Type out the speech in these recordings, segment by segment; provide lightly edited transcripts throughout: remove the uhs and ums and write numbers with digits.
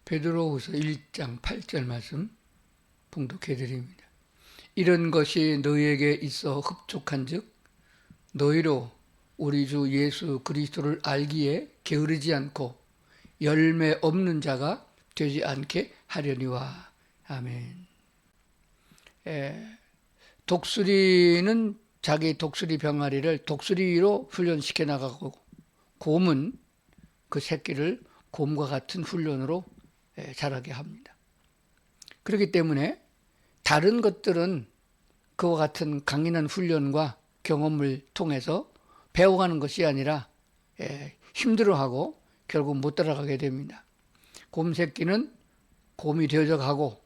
베드로후서 1장 8절 말씀 봉독해 드립니다. 이런 것이 너희에게 있어 흡족한즉 너희로 우리 주 예수 그리스도를 알기에 게으르지 않고 열매 없는 자가 되지 않게 하려니와. 아멘. 독수리는 자기 독수리 병아리를 독수리로 훈련시켜 나가고, 곰은 그 새끼를 곰과 같은 훈련으로 자라게 합니다. 그렇기 때문에 다른 것들은 그와 같은 강인한 훈련과 경험을 통해서 배워가는 것이 아니라 힘들어하고 결국 못 따라가게 됩니다. 곰 새끼는 곰이 되어져 가고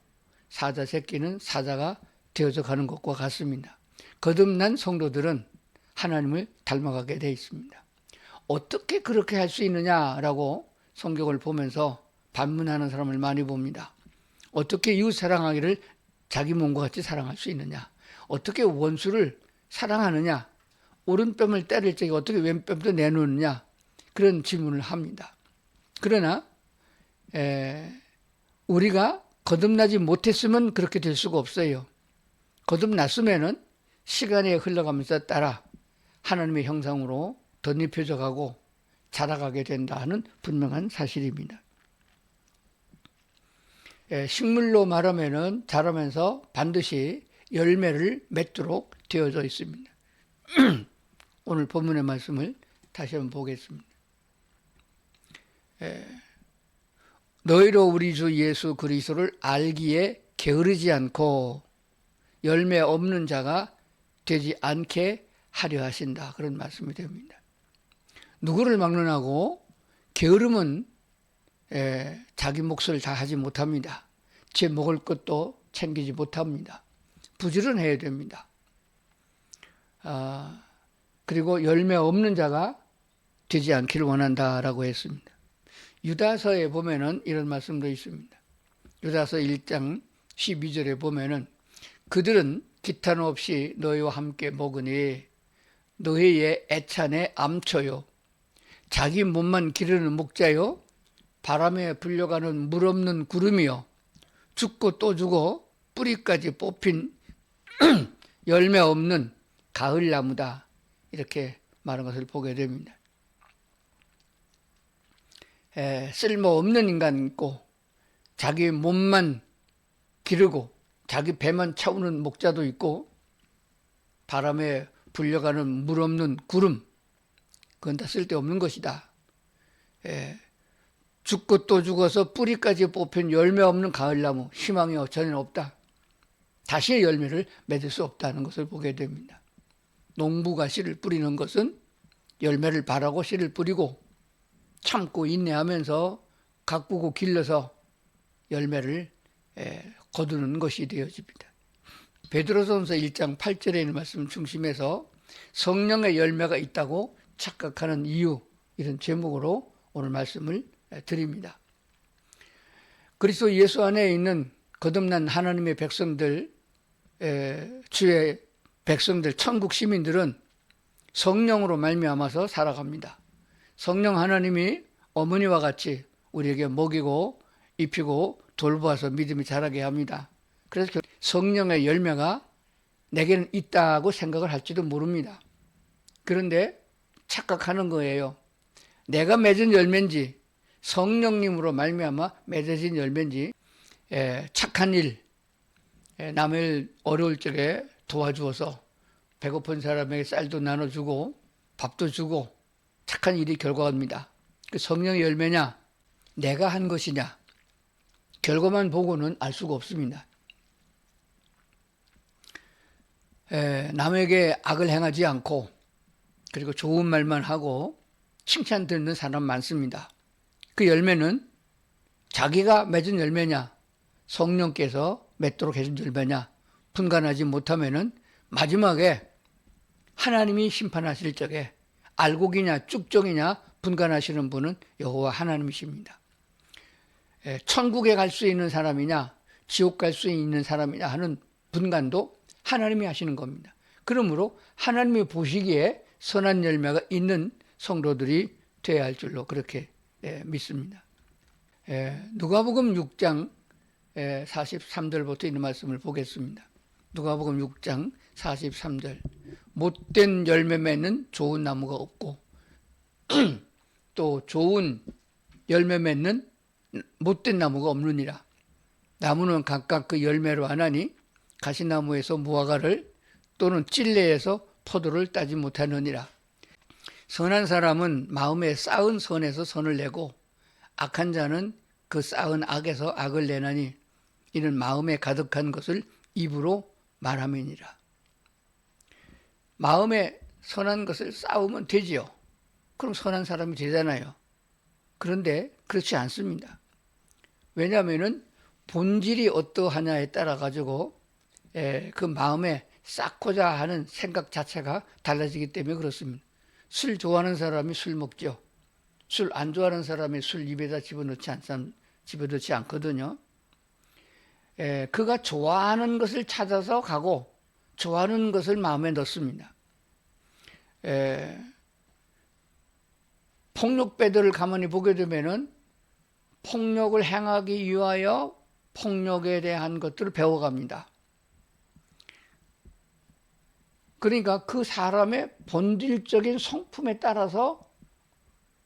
사자 새끼는 사자가 되어져 가는 것과 같습니다. 거듭난 성도들은 하나님을 닮아가게 되어 있습니다. 어떻게 그렇게 할 수 있느냐라고 성경을 보면서 반문하는 사람을 많이 봅니다. 어떻게 이웃 사랑하기를 자기 몸과 같이 사랑할 수 있느냐? 어떻게 원수를 사랑하느냐? 오른뺨을 때릴 적에 어떻게 왼뺨도 내놓느냐? 그런 질문을 합니다. 그러나 우리가 거듭나지 못했으면 그렇게 될 수가 없어요. 거듭났으면은 시간이 흘러가면서 따라 하나님의 형상으로 덧입혀져 가고 자라가게 된다는 분명한 사실입니다. 식물로 말하면은 자라면서 반드시 열매를 맺도록 되어져 있습니다. 오늘 본문의 말씀을 다시 한번 보겠습니다. 너희로 우리 주 예수 그리스도를 알기에 게으르지 않고 열매 없는 자가 되지 않게 하려 하신다. 그런 말씀이 됩니다. 누구를 막론하고 게으름은 자기 몫을 다 하지 못합니다. 제 먹을 것도 챙기지 못합니다. 부지런해야 됩니다. 그리고 열매 없는 자가 되지 않기를 원한다라고 했습니다. 유다서에 보면은 이런 말씀도 있습니다. 유다서 1장 12절에 보면은 그들은 기탄 없이 너희와 함께 먹으니 너희의 애찬의 암초요 자기 몸만 기르는 목자요 바람에 불려가는 물 없는 구름이요 죽고 또 죽어 뿌리까지 뽑힌 열매 없는 가을나무다. 이렇게 말한 것을 보게 됩니다. 쓸모없는 인간 있고 자기 몸만 기르고 자기 배만 채우는 목자도 있고 바람에 불려가는 물 없는 구름, 그건 다 쓸데없는 것이다. 죽고 또 죽어서 뿌리까지 뽑힌 열매 없는 가을나무, 희망이 전혀 없다. 다시의 열매를 맺을 수 없다는 것을 보게 됩니다. 농부가 씨를 뿌리는 것은 열매를 바라고 씨를 뿌리고 참고 인내하면서 가꾸고 길러서 열매를 거두는 것이 되어집니다. 베드로전서 1장 8절에 있는 말씀 중심에서 성령의 열매가 있다고 착각하는 이유, 이런 제목으로 오늘 말씀을 드립니다. 그리스도 예수 안에 있는 거듭난 하나님의 백성들, 주의 백성들, 천국 시민들은 성령으로 말미암아서 살아갑니다. 성령 하나님이 어머니와 같이 우리에게 먹이고 입히고 돌보아서 믿음이 자라게 합니다. 그래서 성령의 열매가 내게는 있다고 생각을 할지도 모릅니다. 그런데 착각하는 거예요. 내가 맺은 열매인지 성령님으로 말미암아 맺어진 열매인지 착한 일, 남을 어려울 적에 도와주어서 배고픈 사람에게 쌀도 나눠주고 밥도 주고 착한 일이 결과입니다. 그 성령의 열매냐 내가 한 것이냐 결과만 보고는 알 수가 없습니다. 남에게 악을 행하지 않고 그리고 좋은 말만 하고 칭찬 듣는 사람 많습니다. 그 열매는 자기가 맺은 열매냐 성령께서 맺도록 해준 열매냐 분간하지 못하면은 마지막에 하나님이 심판하실 적에 알곡이냐 쭉정이냐 분간하시는 분은 여호와 하나님이십니다. 천국에 갈 수 있는 사람이냐 지옥 갈 수 있는 사람이냐 하는 분간도 하나님이 하시는 겁니다. 그러므로 하나님이 보시기에 선한 열매가 있는 성도들이 되어야 할 줄로 그렇게 믿습니다. 누가복음 6장 43절부터 있는 말씀을 보겠습니다. 누가복음 6장 43절. 못된 열매 맺는 좋은 나무가 없고 또 좋은 열매 맺는 못된 나무가 없느니라. 나무는 각각 그 열매로 아나니 가시나무에서 무화과를 또는 찔레에서 포도를 따지 못하느니라. 선한 사람은 마음에 쌓은 선에서 선을 내고 악한 자는 그 쌓은 악에서 악을 내나니 이는 마음에 가득한 것을 입으로 말함이니라. 마음에 선한 것을 쌓으면 되지요. 그럼 선한 사람이 되잖아요. 그런데 그렇지 않습니다. 왜냐하면 본질이 어떠하냐에 따라 가지고 그 마음에 쌓고자 하는 생각 자체가 달라지기 때문에 그렇습니다. 술 좋아하는 사람이 술 먹죠. 술 안 좋아하는 사람이 술 입에다 집어넣지 않거든요. 그가 좋아하는 것을 찾아서 가고 좋아하는 것을 마음에 넣습니다. 폭력배들을 가만히 보게 되면은 폭력을 행하기 위하여 폭력에 대한 것들을 배워갑니다. 그러니까 그 사람의 본질적인 성품에 따라서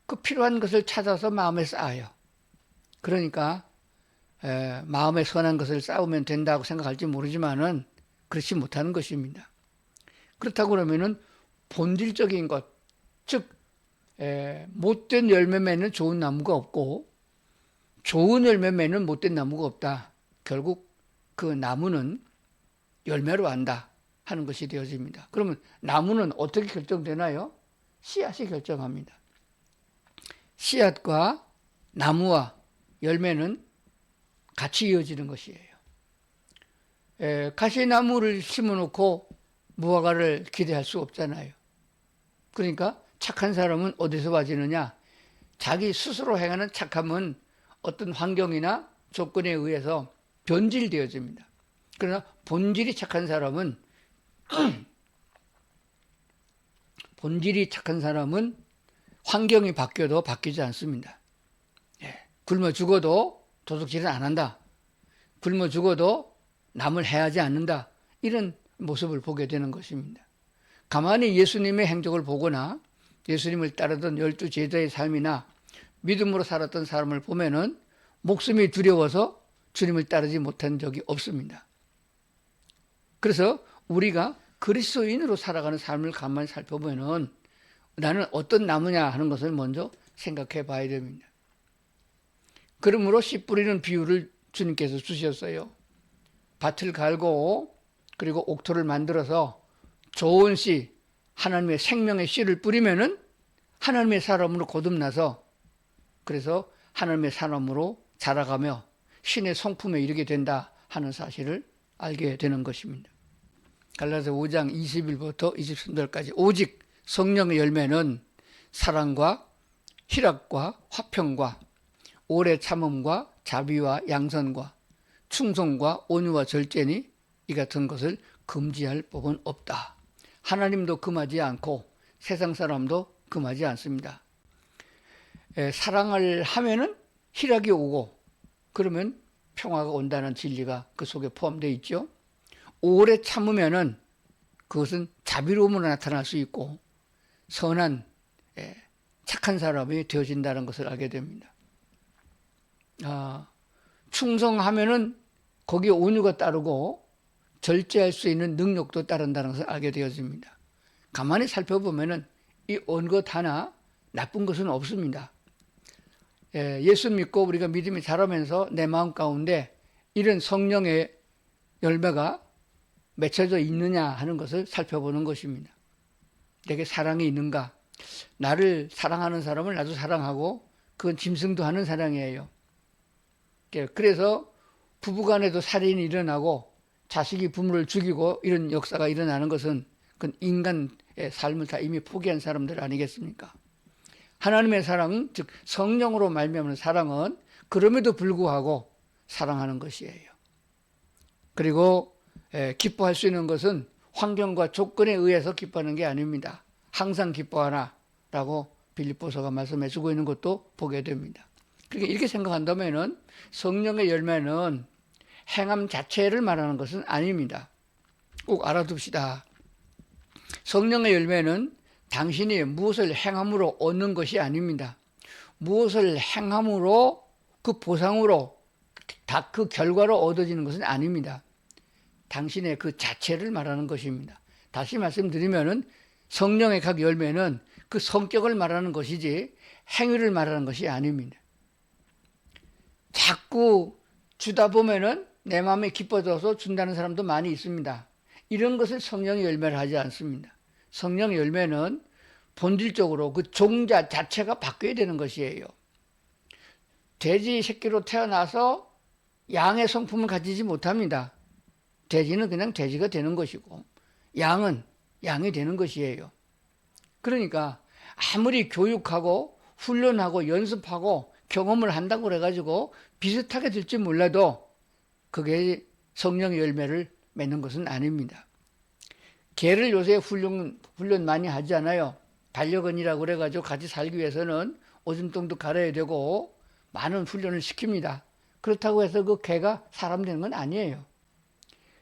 그 필요한 것을 찾아서 마음에 쌓아요. 그러니까 마음에 선한 것을 쌓으면 된다고 생각할지 모르지만은 그렇지 못하는 것입니다. 그렇다고 그러면은 본질적인 것, 즉 못된 열매 맺는 좋은 나무가 없고 좋은 열매 맺는 못된 나무가 없다. 결국 그 나무는 열매로 안다 하는 것이 되어집니다. 그러면 나무는 어떻게 결정되나요? 씨앗이 결정합니다. 씨앗과 나무와 열매는 같이 이어지는 것이에요. 가시나무를 심어놓고 무화과를 기대할 수 없잖아요. 그러니까 착한 사람은 어디서 와지느냐? 자기 스스로 행하는 착함은 어떤 환경이나 조건에 의해서 변질되어집니다. 그러나 본질이 착한 사람은 환경이 바뀌어도 바뀌지 않습니다. 굶어 죽어도 도둑질은 안 한다. 굶어 죽어도 남을 해하지 않는다. 이런 모습을 보게 되는 것입니다. 가만히 예수님의 행적을 보거나 예수님을 따르던 12 제자의 삶이나 믿음으로 살았던 사람을 보면은 목숨이 두려워서 주님을 따르지 못한 적이 없습니다. 그래서 우리가 그리스도인으로 살아가는 삶을 가만히 살펴보면은 나는 어떤 나무냐 하는 것을 먼저 생각해 봐야 됩니다. 그러므로 씨 뿌리는 비유를 주님께서 주셨어요. 밭을 갈고 그리고 옥토를 만들어서 좋은 씨, 하나님의 생명의 씨를 뿌리면은 하나님의 사람으로 거듭나서 그래서 하나님의 사람으로 자라가며 신의 성품에 이르게 된다 하는 사실을 알게 되는 것입니다. 갈라디아 5장 20일부터 23절까지 오직 성령의 열매는 사랑과 희락과 화평과 오래 참음과 자비와 양선과 충성과 온유와 절제니 이 같은 것을 금지할 법은 없다. 하나님도 금하지 않고 세상 사람도 금하지 않습니다. 사랑을 하면은 희락이 오고 그러면 평화가 온다는 진리가 그 속에 포함되어 있죠. 오래 참으면은 그것은 자비로움으로 나타날 수 있고 선한 착한 사람이 되어진다는 것을 알게 됩니다. 충성하면은 거기에 온유가 따르고 절제할 수 있는 능력도 따른다는 것을 알게 되어집니다. 가만히 살펴보면은 이 어느 것 하나 나쁜 것은 없습니다. 예수 믿고 우리가 믿음이 자라면서 내 마음 가운데 이런 성령의 열매가 맺혀져 있느냐 하는 것을 살펴보는 것입니다. 내게 사랑이 있는가? 나를 사랑하는 사람을 나도 사랑하고 그건 짐승도 하는 사랑이에요. 그래서 부부간에도 살인이 일어나고 자식이 부모를 죽이고 이런 역사가 일어나는 것은 그건 인간의 삶을 다 이미 포기한 사람들 아니겠습니까? 하나님의 사랑은 즉 성령으로 말미암는 사랑은 그럼에도 불구하고 사랑하는 것이에요. 그리고 기뻐할 수 있는 것은 환경과 조건에 의해서 기뻐하는 게 아닙니다. 항상 기뻐하라 라고 빌립보서가 말씀해 주고 있는 것도 보게 됩니다. 그러니까 이렇게 생각한다면은 성령의 열매는 행함 자체를 말하는 것은 아닙니다. 꼭 알아둡시다. 성령의 열매는 당신이 무엇을 행함으로 얻는 것이 아닙니다. 무엇을 행함으로 그 보상으로 다 그 결과로 얻어지는 것은 아닙니다. 당신의 그 자체를 말하는 것입니다. 다시 말씀드리면은 성령의 각 열매는 그 성격을 말하는 것이지 행위를 말하는 것이 아닙니다. 자꾸 주다 보면은 내 마음이 기뻐져서 준다는 사람도 많이 있습니다. 이런 것을 성령의 열매를 하지 않습니다. 성령의 열매는 본질적으로 그 종자 자체가 바뀌어야 되는 것이에요. 돼지 새끼로 태어나서 양의 성품을 가지지 못합니다. 돼지는 그냥 돼지가 되는 것이고 양은 양이 되는 것이에요. 그러니까 아무리 교육하고 훈련하고 연습하고 경험을 한다고 그래가지고 비슷하게 될지 몰라도 그게 성령의 열매를 맺는 것은 아닙니다. 개를 요새 훈련 많이 하잖아요. 반려견이라고 그래가지고 같이 살기 위해서는 오줌통도 갈아야 되고 많은 훈련을 시킵니다. 그렇다고 해서 그 개가 사람 되는 건 아니에요.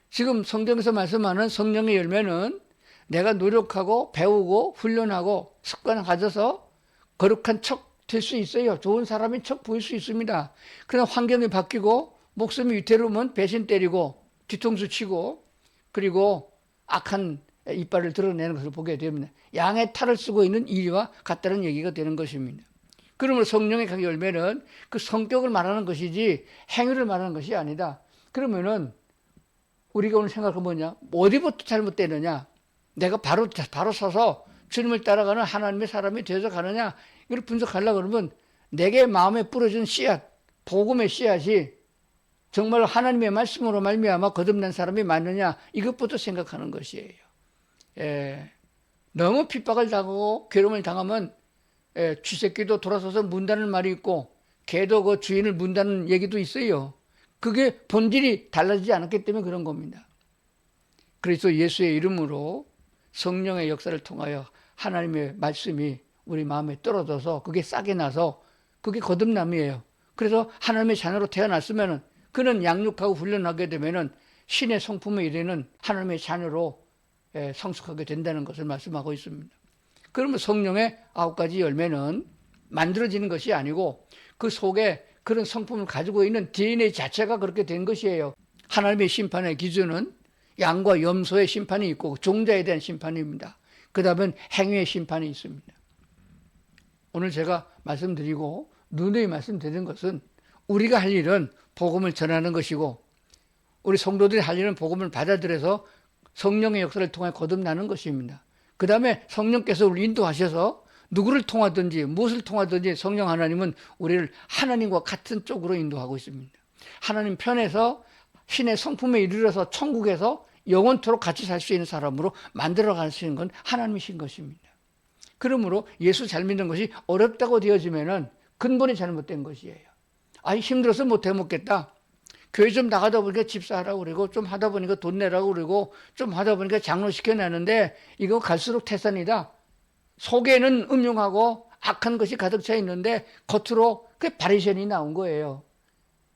지금 성경에서 말씀하는 성령의 열매는 내가 노력하고 배우고 훈련하고 습관을 가져서 거룩한 척 될 수 있어요. 좋은 사람인 척 보일 수 있습니다. 그러나 환경이 바뀌고 목숨이 위태로우면 배신 때리고 뒤통수 치고 그리고 악한 이빨을 드러내는 것을 보게 됩니다. 양의 탈을 쓰고 있는 이와 같다는 얘기가 되는 것입니다. 그러므로 성령의 각 열매는 그 성격을 말하는 것이지 행위를 말하는 것이 아니다. 그러면은 우리가 오늘 생각해 뭐냐? 어디부터 잘못되느냐? 내가 바로 서서 주님을 따라가는 하나님의 사람이 되어서 가느냐? 이걸 분석하려고 그러면 내게 마음에 뿌려진 씨앗, 복음의 씨앗이 정말 하나님의 말씀으로 말미암아 거듭난 사람이 맞느냐? 이것부터 생각하는 것이에요. 너무 핍박을 당하고 괴로움을 당하면 쥐새끼도 돌아서서 문다는 말이 있고 개도 그 주인을 문다는 얘기도 있어요. 그게 본질이 달라지지 않았기 때문에 그런 겁니다. 그래서 예수의 이름으로 성령의 역사를 통하여 하나님의 말씀이 우리 마음에 떨어져서 그게 싹이 나서 그게 거듭남이에요. 그래서 하나님의 자녀로 태어났으면은 그는 양육하고 훈련하게 되면은 신의 성품에 이르는 하나님의 자녀로 성숙하게 된다는 것을 말씀하고 있습니다. 그러면 성령의 9가지 열매는 만들어지는 것이 아니고 그 속에 그런 성품을 가지고 있는 DNA 자체가 그렇게 된 것이에요. 하나님의 심판의 기준은 양과 염소의 심판이 있고 종자에 대한 심판입니다. 그 다음엔 행위의 심판이 있습니다. 오늘 제가 말씀드리고 누누이 말씀드린 것은 우리가 할 일은 복음을 전하는 것이고 우리 성도들이 할 일은 복음을 받아들여서 성령의 역사를 통해 거듭나는 것입니다. 그 다음에 성령께서 우리를 인도하셔서 누구를 통하든지 무엇을 통하든지 성령 하나님은 우리를 하나님과 같은 쪽으로 인도하고 있습니다. 하나님 편에서 신의 성품에 이르러서 천국에서 영원토록 같이 살 수 있는 사람으로 만들어 갈 수 있는 건 하나님이신 것입니다. 그러므로 예수 잘 믿는 것이 어렵다고 되어지면은 근본이 잘못된 것이에요. 아니 힘들어서 못 해먹겠다. 교회 좀 나가다 보니까 집사하라고 그러고 좀 하다 보니까 돈 내라고 그러고 좀 하다 보니까 장로 시켜내는데 이거 갈수록 태산이다. 속에는 음흉하고 악한 것이 가득 차 있는데 겉으로 그 바리새인이 나온 거예요.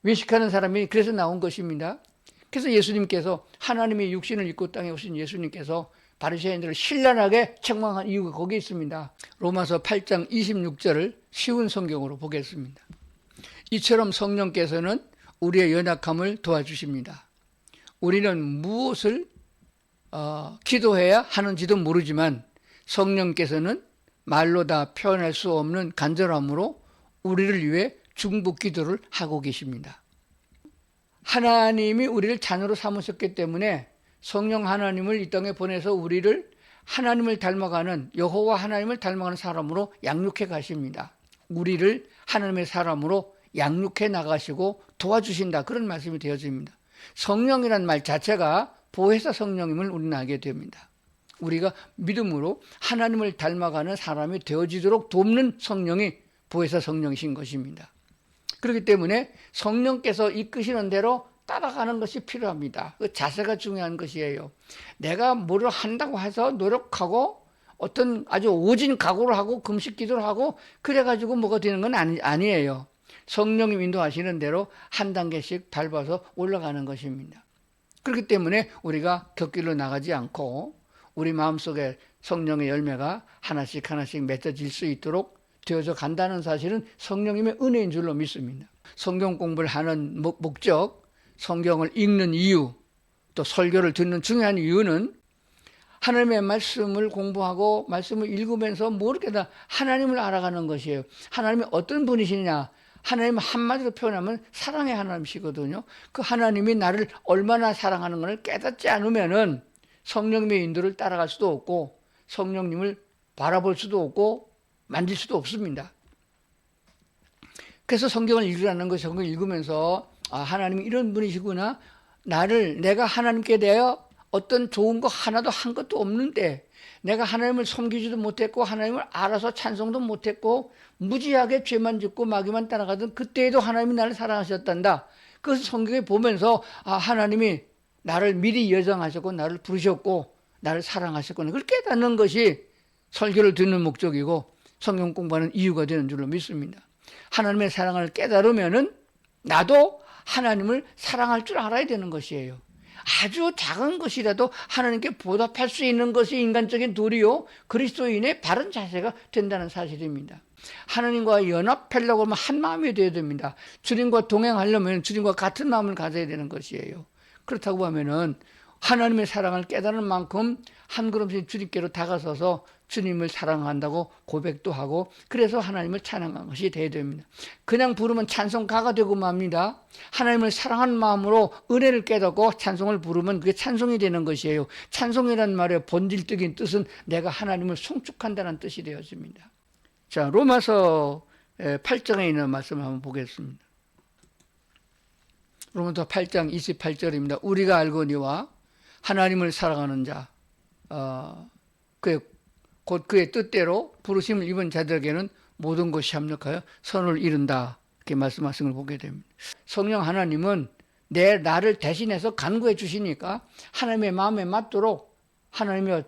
외식하는 사람이 그래서 나온 것입니다. 그래서 예수님께서 하나님의 육신을 입고 땅에 오신 예수님께서 바리새인들을 신랄하게 책망한 이유가 거기에 있습니다. 로마서 8장 26절을 쉬운 성경으로 보겠습니다. 이처럼 성령께서는 우리의 연약함을 도와주십니다. 우리는 무엇을 기도해야 하는지도 모르지만 성령께서는 말로 다 표현할 수 없는 간절함으로 우리를 위해 중보 기도를 하고 계십니다. 하나님이 우리를 자녀로 삼으셨기 때문에 성령 하나님을 이 땅에 보내서 우리를 하나님을 닮아가는 여호와 하나님을 닮아가는 사람으로 양육해 가십니다. 우리를 하나님의 사람으로 양육해 나가시고 도와주신다. 그런 말씀이 되어집니다. 성령이란 말 자체가 보혜사 성령임을 우리는 알게 됩니다. 우리가 믿음으로 하나님을 닮아가는 사람이 되어지도록 돕는 성령이 보혜사 성령이신 것입니다. 그렇기 때문에 성령께서 이끄시는 대로 따라가는 것이 필요합니다. 그 자세가 중요한 것이에요. 내가 뭐를 한다고 해서 노력하고 어떤 아주 오진 각오를 하고 금식 기도를 하고 그래가지고 뭐가 되는 건 아니에요. 성령님 인도하시는 대로 한 단계씩 밟아서 올라가는 것입니다. 그렇기 때문에 우리가 곁길로 나가지 않고 우리 마음속에 성령의 열매가 하나씩 하나씩 맺어질 수 있도록 되어져 간다는 사실은 성령님의 은혜인 줄로 믿습니다. 성경 공부를 하는 목적, 성경을 읽는 이유, 또 설교를 듣는 중요한 이유는 하나님의 말씀을 공부하고 말씀을 읽으면서 모르게다 하나님을 알아가는 것이에요. 하나님이 어떤 분이시냐? 하나님은 한마디로 표현하면 사랑의 하나님이시거든요. 그 하나님이 나를 얼마나 사랑하는 것을 깨닫지 않으면은 성령님의 인도를 따라갈 수도 없고 성령님을 바라볼 수도 없고 만질 수도 없습니다. 그래서 성경을 읽으라는 것이 성경을 읽으면서 하나님이 이런 분이시구나. 내가 하나님께 대하여 어떤 좋은 거 하나도 한 것도 없는데 내가 하나님을 섬기지도 못했고 하나님을 알아서 찬송도 못했고 무지하게 죄만 짓고 마귀만 따라가던 그때에도 하나님이 나를 사랑하셨단다. 그것을 성경에 보면서 하나님이 나를 미리 예정하셨고 나를 부르셨고 나를 사랑하셨구나. 그걸 깨닫는 것이 설교를 듣는 목적이고 성경 공부하는 이유가 되는 줄로 믿습니다. 하나님의 사랑을 깨달으면은 나도 하나님을 사랑할 줄 알아야 되는 것이에요. 아주 작은 것이라도 하나님께 보답할 수 있는 것이 인간적인 도리요 그리스도인의 바른 자세가 된다는 사실입니다. 하나님과 연합하려고 하면 한 마음이 되어야 됩니다. 주님과 동행하려면 주님과 같은 마음을 가져야 되는 것이에요. 그렇다고 하면은 하나님의 사랑을 깨달은 만큼 한 걸음씩 주님께로 다가서서 주님을 사랑한다고 고백도 하고 그래서 하나님을 찬양한 것이 되어야 됩니다. 그냥 부르면 찬송가가 되고 맙니다. 하나님을 사랑하는 마음으로 은혜를 깨닫고 찬송을 부르면 그게 찬송이 되는 것이에요. 찬송이라는 말의 본질적인 뜻은 내가 하나님을 송축한다는 뜻이 되어집니다. 자, 로마서 8장에 있는 말씀을 한번 보겠습니다. 로마서 8장 28절입니다. 우리가 알거니와 하나님을 사랑하는 자 곧 그의 뜻대로 부르심을 입은 자들에게는 모든 것이 합력하여 선을 이룬다. 이렇게 말씀하신 걸 보게 됩니다. 성령 하나님은 나를 대신해서 간구해 주시니까 하나님의 마음에 맞도록 하나님이여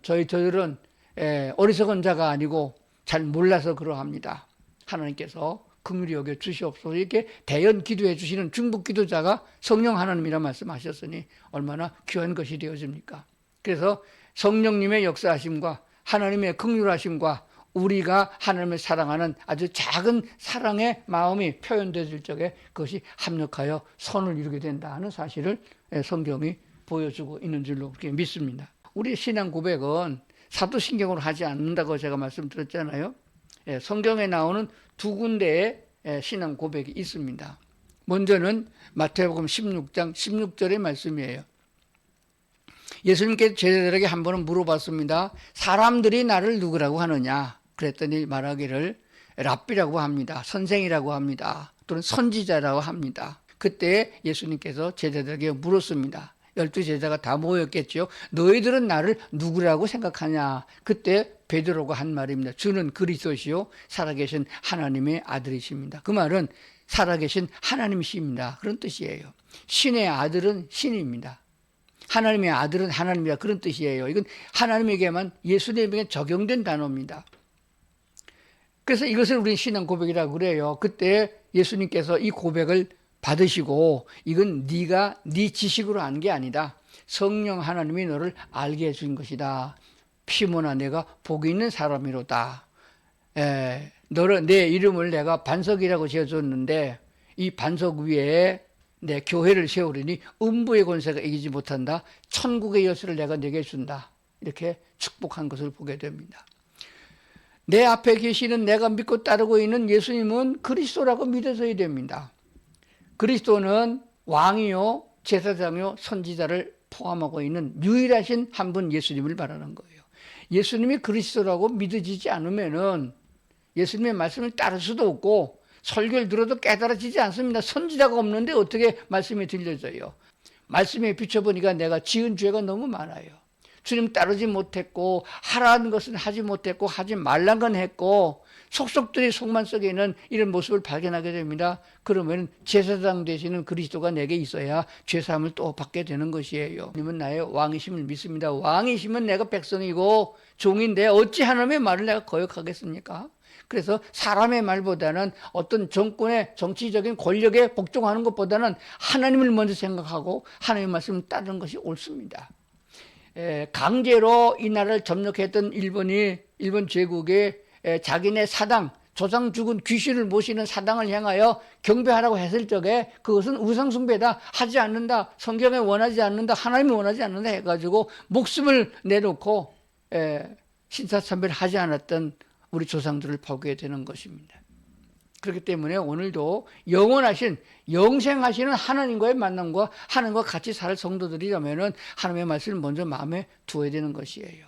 저희들은 어리석은 자가 아니고 잘 몰라서 그러합니다. 하나님께서 긍휼히 여겨 주시옵소서 이렇게 대연 기도해 주시는 중보 기도자가 성령 하나님이라 말씀하셨으니 얼마나 귀한 것이 되어집니까? 그래서 성령님의 역사하심과 하나님의 긍휼하심과 우리가 하나님을 사랑하는 아주 작은 사랑의 마음이 표현되질 적에 그것이 합력하여 선을 이루게 된다는 사실을 성경이 보여주고 있는 줄로 그렇게 믿습니다. 우리 신앙 고백은 사도신경으로 하지 않는다고 제가 말씀드렸잖아요. 성경에 나오는 두 군데의 신앙 고백이 있습니다. 먼저는 마태복음 16장 16절의 말씀이에요. 예수님께서 제자들에게 한 번은 물어봤습니다. 사람들이 나를 누구라고 하느냐? 그랬더니 말하기를 랍비라고 합니다. 선생이라고 합니다. 또는 선지자라고 합니다. 그때 예수님께서 제자들에게 물었습니다. 12제자가 다 모였겠죠. 너희들은 나를 누구라고 생각하냐? 그때 베드로가 한 말입니다. 주는 그리스도시요 살아계신 하나님의 아들이십니다. 그 말은 살아계신 하나님이십니다. 그런 뜻이에요. 신의 아들은 신입니다. 하나님의 아들은 하나님이다. 그런 뜻이에요. 이건 하나님에게만 예수님에게 적용된 단어입니다. 그래서 이것을 우리 신앙 고백이라고 그래요. 그때 예수님께서 이 고백을 받으시고 이건 네가 네 지식으로 한 게 아니다. 성령 하나님이 너를 알게 해준 것이다. 시몬아 내가 복이 있는 사람이로다. 내 이름을 내가 반석이라고 지어줬는데 이 반석 위에 내 교회를 세우리니 음부의 권세가 이기지 못한다. 천국의 여수를 내가 내게 준다. 이렇게 축복한 것을 보게 됩니다. 내 앞에 계시는 내가 믿고 따르고 있는 예수님은 그리스도라고 믿어져야 됩니다. 그리스도는 왕이요 제사장이요 선지자를 포함하고 있는 유일하신 한 분 예수님을 말하는 거예요. 예수님이 그리스도라고 믿어지지 않으면은 예수님의 말씀을 따를 수도 없고 설교를 들어도 깨달아지지 않습니다. 선지자가 없는데 어떻게 말씀이 들려져요? 말씀에 비춰보니까 내가 지은 죄가 너무 많아요. 주님 따르지 못했고 하라는 것은 하지 못했고 하지 말란 건 했고 속속들이 속만 속에 있는 이런 모습을 발견하게 됩니다. 그러면 제사장 되시는 그리스도가 내게 있어야 죄사함을 또 받게 되는 것이에요. 주님은 나의 왕이심을 믿습니다. 왕이시면 내가 백성이고 종인데 어찌 하나님의 말을 내가 거역하겠습니까? 그래서 사람의 말보다는 어떤 정권의 정치적인 권력에 복종하는 것보다는 하나님을 먼저 생각하고 하나님의 말씀을 따르는 것이 옳습니다. 강제로 이 나라를 점령했던 일본 제국에 자기네 사당, 조상 죽은 귀신을 모시는 사당을 향하여 경배하라고 했을 적에 그것은 우상숭배다, 하지 않는다, 성경에 원하지 않는다, 하나님이 원하지 않는다 해가지고 목숨을 내놓고 신사참배를 하지 않았던 우리 조상들을 보게 되는 것입니다. 그렇기 때문에 오늘도 영원하신, 영생하시는 하나님과의 만남과 하나님과 같이 살 성도들이라면 하나님의 말씀을 먼저 마음에 두어야 되는 것이에요.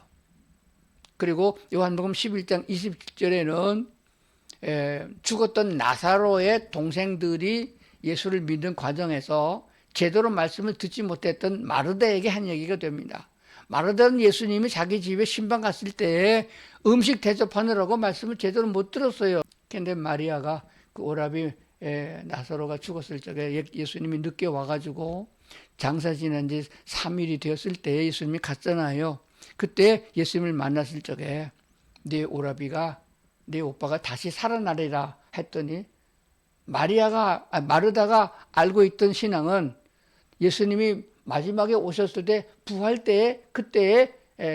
그리고 요한복음 11장 27절에는 죽었던 나사로의 동생들이 예수를 믿는 과정에서 제대로 말씀을 듣지 못했던 마르다에게 한 얘기가 됩니다. 마르다는 예수님이 자기 집에 신방 갔을 때 음식 대접하느라고 말씀을 제대로 못 들었어요. 그런데 마리아가 그 오라비 나사로가 죽었을 적에 예수님이 늦게 와가지고 장사 지난 지 3일이 되었을 때 예수님이 갔잖아요. 그때 예수님을 만났을 적에 네 오빠가 다시 살아나리라 했더니 마르다가 알고 있던 신앙은 예수님이 마지막에 오셨을 때 부활 때에 그때에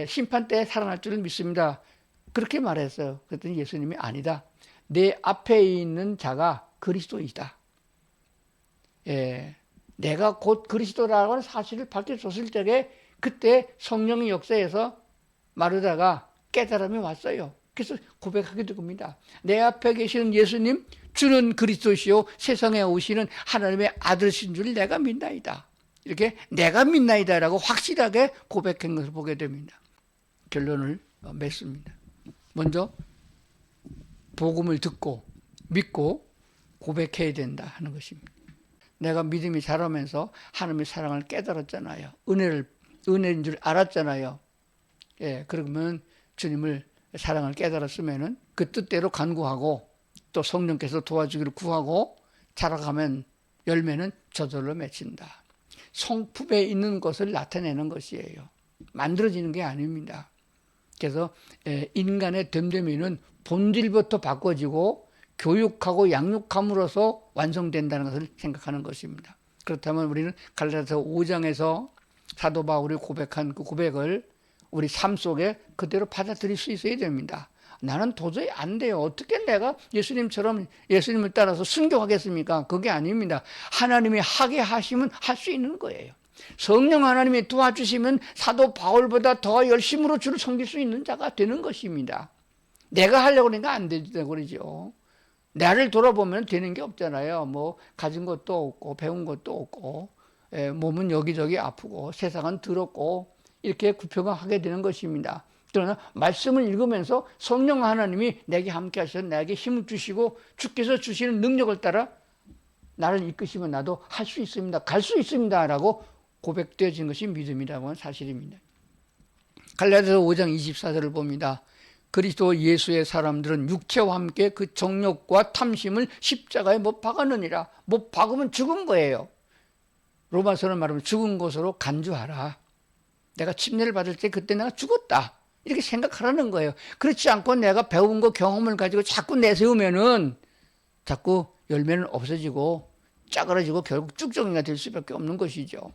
심판 때에 살아날 줄을 믿습니다. 그렇게 말했어요. 그랬더니 예수님이 아니다. 내 앞에 있는 자가 그리스도이다. 내가 곧 그리스도라고 하는 사실을 밝혀줬을 적에 그때 성령의 역사에서 마르다가 깨달음이 왔어요. 그래서 고백하게 될 겁니다. 내 앞에 계시는 예수님, 주는 그리스도시요 세상에 오시는 하나님의 아들이신 줄 내가 믿나이다. 이렇게 내가 믿나이다라고 확실하게 고백한 것을 보게 됩니다. 결론을 맺습니다. 먼저 복음을 듣고 믿고 고백해야 된다 하는 것입니다. 내가 믿음이 자라면서 하나님의 사랑을 깨달았잖아요. 은혜인 줄 알았잖아요. 그러면 주님을 사랑을 깨달았으면은 그 뜻대로 간구하고 또 성령께서 도와주기를 구하고 자라가면 열매는 저절로 맺힌다. 성품에 있는 것을 나타내는 것이에요. 만들어지는 게 아닙니다. 그래서 인간의 됨됨이는 본질부터 바꿔지고 교육하고 양육함으로써 완성된다는 것을 생각하는 것입니다. 그렇다면 우리는 갈라디아서 5장에서 사도 바울이 고백한 그 고백을 우리 삶 속에 그대로 받아들일 수 있어야 됩니다. 나는 도저히 안 돼요. 어떻게 내가 예수님처럼 예수님을 따라서 순교하겠습니까? 그게 아닙니다. 하나님이 하게 하시면 할 수 있는 거예요. 성령 하나님이 도와주시면 사도 바울보다 더 열심으로 주를 섬길 수 있는 자가 되는 것입니다. 내가 하려고 하니까 안 되다고 그러죠. 나를 돌아보면 되는 게 없잖아요. 뭐 가진 것도 없고 배운 것도 없고 몸은 여기저기 아프고 세상은 더럽고 이렇게 구평하게 되는 것입니다. 그러나 말씀을 읽으면서 성령 하나님이 내게 함께 하셔서 내게 힘을 주시고 주께서 주시는 능력을 따라 나를 이끄시면 나도 할 수 있습니다. 갈 수 있습니다. 라고 고백되어진 것이 믿음이라고 하는 사실입니다. 갈라디아서 5장 24절을 봅니다. 그리스도 예수의 사람들은 육체와 함께 그 정욕과 탐심을 십자가에 못 박았느니라. 못 박으면 죽은 거예요. 로마서는 말하면 죽은 것으로 간주하라. 내가 침례를 받을 때 그때 내가 죽었다. 이렇게 생각하라는 거예요. 그렇지 않고 내가 배운 거 경험을 가지고 자꾸 내세우면은 자꾸 열매는 없어지고 짜그러지고 결국 쭉정이가 될 수밖에 없는 것이죠.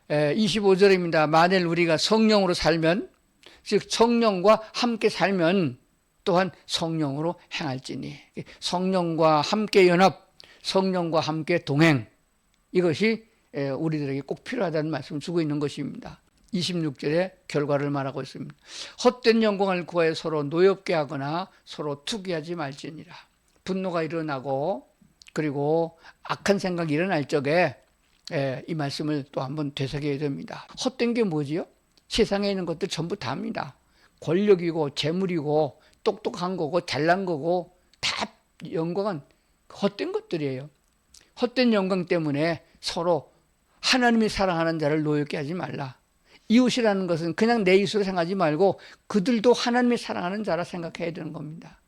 25절입니다. 만일 우리가 성령으로 살면, 즉 성령과 함께 살면 또한 성령으로 행할지니, 성령과 함께 연합, 성령과 함께 동행, 이것이 우리들에게 꼭 필요하다는 말씀을 주고 있는 것입니다. 26절에 결과를 말하고 있습니다. 헛된 영광을 구하여 서로 노엽게 하거나 서로 투기하지 말지니라. 분노가 일어나고 그리고 악한 생각이 일어날 적에 이 말씀을 또 한번 되새겨야 됩니다. 헛된 게 뭐지요? 세상에 있는 것들 전부 다입니다. 권력이고 재물이고 똑똑한 거고 잘난 거고 다 영광은 헛된 것들이에요. 헛된 영광 때문에 서로 하나님이 사랑하는 자를 노엽게 하지 말라. 이웃이라는 것은 그냥 내 이웃으로 생각하지 말고 그들도 하나님이 사랑하는 자라 생각해야 되는 겁니다.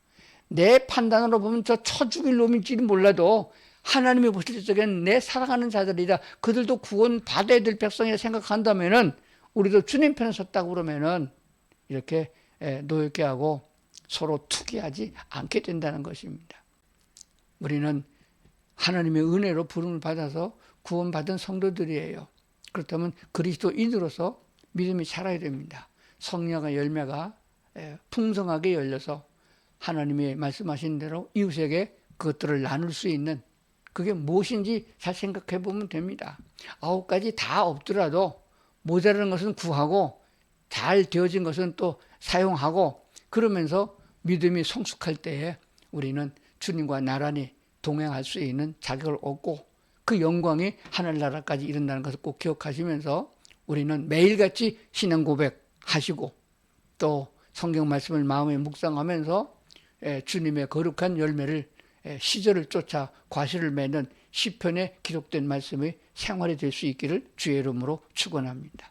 내 판단으로 보면 저 죽일 놈일지 몰라도 하나님이 보실 적에는 내 사랑하는 자들이다. 그들도 구원 받아야 될 백성이라 생각한다면은 우리도 주님 편에 섰다고 그러면은 이렇게 노엽게 하고 서로 투기하지 않게 된다는 것입니다. 우리는 하나님의 은혜로 부름을 받아서 구원받은 성도들이에요. 그렇다면 그리스도인으로서 믿음이 자라야 됩니다. 성령의 열매가 풍성하게 열려서 하나님이 말씀하신 대로 이웃에게 그것들을 나눌 수 있는, 그게 무엇인지 잘 생각해 보면 됩니다. 9가지 다 없더라도 모자라는 것은 구하고 잘 되어진 것은 또 사용하고, 그러면서 믿음이 성숙할 때에 우리는 주님과 나란히 동행할 수 있는 자격을 얻고 그 영광이 하늘나라까지 이른다는 것을 꼭 기억하시면서 우리는 매일같이 신앙 고백하시고 또 성경 말씀을 마음에 묵상하면서 주님의 거룩한 열매를, 시절을 쫓아 과실을 맺는 시편에 기록된 말씀의 생활이 될 수 있기를 주의 이름으로 축원합니다.